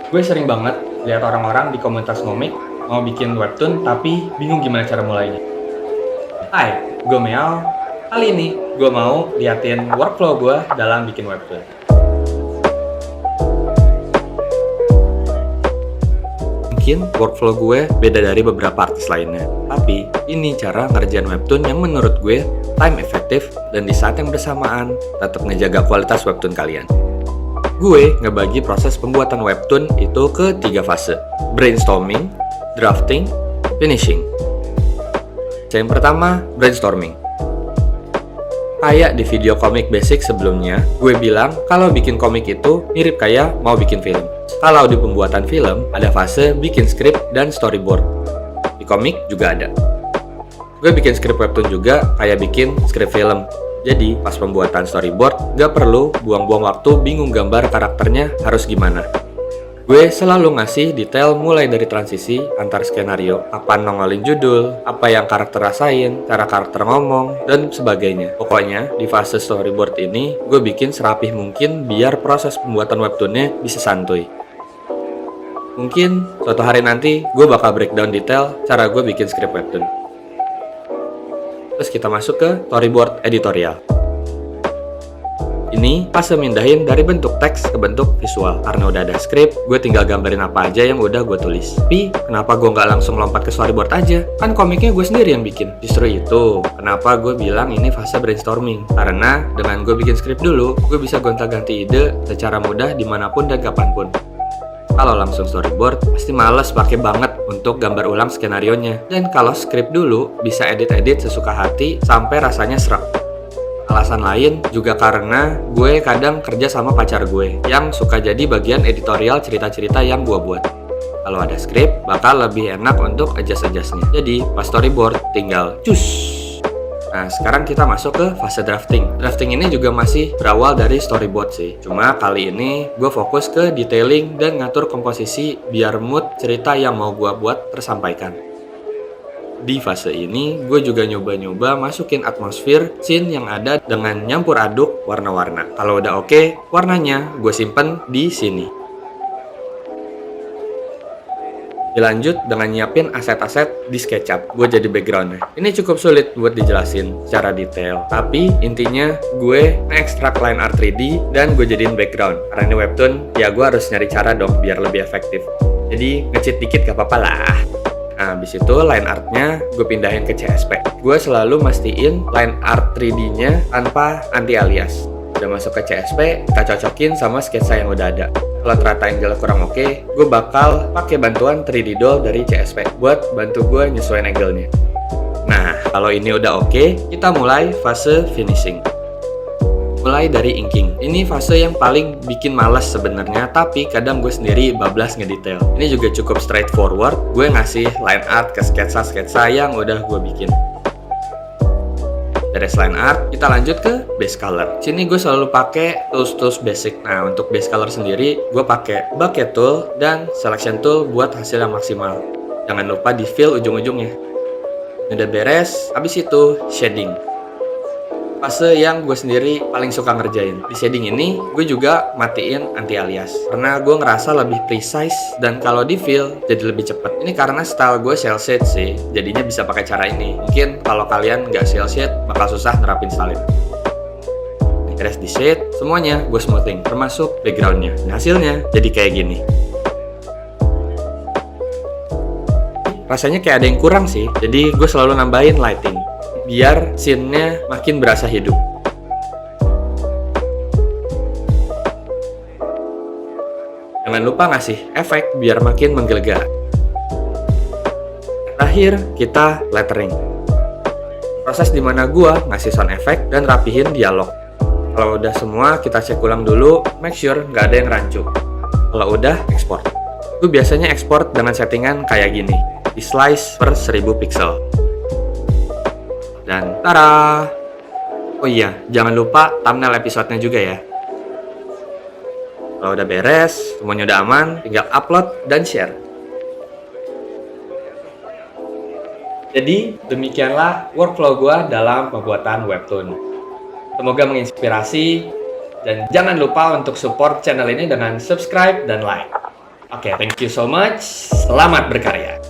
Gue sering banget lihat orang-orang di komunitas komik mau bikin webtoon tapi bingung gimana cara mulainya. Hai, gue Meow. Kali ini gue mau liatin workflow gue dalam bikin webtoon. Mungkin workflow gue beda dari beberapa artis lainnya, tapi ini cara ngerjain webtoon yang menurut gue time efektif dan di saat yang bersamaan tetap ngejaga kualitas webtoon kalian. Gue ngebagi proses pembuatan webtoon itu ke 3 fase: brainstorming, drafting, finishing. Yang pertama, brainstorming. Kayak di video komik basic sebelumnya, gue bilang kalau bikin komik itu mirip kayak mau bikin film. Kalau di pembuatan film, ada fase bikin skrip dan storyboard. Di komik juga ada. Gue bikin skrip webtoon juga kayak bikin skrip film. Jadi, pas pembuatan storyboard, gak perlu buang-buang waktu bingung gambar karakternya harus gimana. Gue selalu ngasih detail mulai dari transisi antar skenario, apa nongolin judul, apa yang karakter rasain, cara karakter ngomong, dan sebagainya. Pokoknya, di fase storyboard ini, gue bikin serapih mungkin biar proses pembuatan webtoonnya bisa santuy. Mungkin suatu hari nanti, gue bakal breakdown detail cara gue bikin skrip webtoon. Terus kita masuk ke storyboard editorial. Ini fase mindahin dari bentuk teks ke bentuk visual. Karena udah ada skrip, gue tinggal gambarin apa aja yang udah gue tulis. Tapi, kenapa gue nggak langsung lompat ke storyboard aja? Kan komiknya gue sendiri yang bikin. Justru itu, kenapa gue bilang ini fase brainstorming. Karena, dengan gue bikin skrip dulu, gue bisa gonta-ganti ide secara mudah dimanapun dan kapanpun. Kalau langsung storyboard, pasti males pakai banget untuk gambar ulang skenarionya. Dan kalau skrip dulu, bisa edit-edit sesuka hati sampai rasanya srek. Alasan lain juga karena gue kadang kerja sama pacar gue yang suka jadi bagian editorial cerita-cerita yang gue buat. Kalau ada skrip, bakal lebih enak untuk adjust-adjustnya. Jadi, pas storyboard, tinggal cus. Nah, sekarang kita masuk ke fase drafting. Drafting ini juga masih berawal dari storyboard sih. Cuma kali ini gue fokus ke detailing dan ngatur komposisi biar mood cerita yang mau gue buat tersampaikan. Di fase ini, gue juga nyoba-nyoba masukin atmosfer scene yang ada dengan nyampur aduk warna-warna. Kalau udah oke, warnanya gue simpen di sini. Dilanjut dengan nyiapin aset-aset di SketchUp, gue jadi backgroundnya. Ini cukup sulit buat dijelasin secara detail, tapi intinya gue nge-extract line art 3D dan gue jadiin background. Karena ini webtoon, ya gue harus nyari cara dong biar lebih efektif. Jadi nge-cheat dikit gak apa-apa lah. Nah, habis itu line artnya gue pindahin ke CSP. Gue selalu mastiin line art 3D-nya tanpa anti-alias. Udah masuk ke CSP, kita cocokin sama sketsa yang udah ada. Kalau ternyata angle kurang oke, gue bakal pakai bantuan 3D doll dari CSP buat bantu gue nyesuaiin angle-nya. Nah, kalau ini udah oke, kita mulai fase finishing. Mulai dari inking. Ini fase yang paling bikin malas sebenarnya, tapi kadang gue sendiri bablas ngedetail. Ini juga cukup straightforward. Gue ngasih line art ke sketsa-sketsa yang udah gue bikin. Dari line art, kita lanjut ke base color. Sini gue selalu pakai tools basic. Nah, untuk base color sendiri, gue pakai bucket tool dan selection tool buat hasil yang maksimal. Jangan lupa di fill ujung-ujungnya. Udah beres, habis itu shading. Fase yang gue sendiri paling suka ngerjain. Di shading ini, gue juga matiin anti-alias. Karena gue ngerasa lebih precise dan kalau di fill jadi lebih cepet. Ini karena style gue cel shade sih, jadinya bisa pakai cara ini. Mungkin kalau kalian nggak cel shade, bakal susah nerapin style ini. Beres di shade, semuanya gue smoothing, termasuk backgroundnya. Dan hasilnya jadi kayak gini. Rasanya kayak ada yang kurang sih, jadi gue selalu nambahin lighting biar scene-nya makin berasa hidup. Jangan lupa ngasih efek biar makin menggelegar. Terakhir, kita lettering. Proses dimana gua ngasih sound effect dan rapihin dialog. Kalau udah semua, kita cek ulang dulu, make sure nggak ada yang rancu. Kalau udah, export. Gue biasanya export dengan settingan kayak gini, di slice per 1000 pixel. Dan tada! Oh iya, jangan lupa thumbnail episodenya juga ya. Kalau udah beres, semuanya udah aman, tinggal upload dan share. Jadi, demikianlah workflow gue dalam pembuatan webtoon. Semoga menginspirasi, dan jangan lupa untuk support channel ini dengan subscribe dan like. Oke, thank you so much. Selamat berkarya.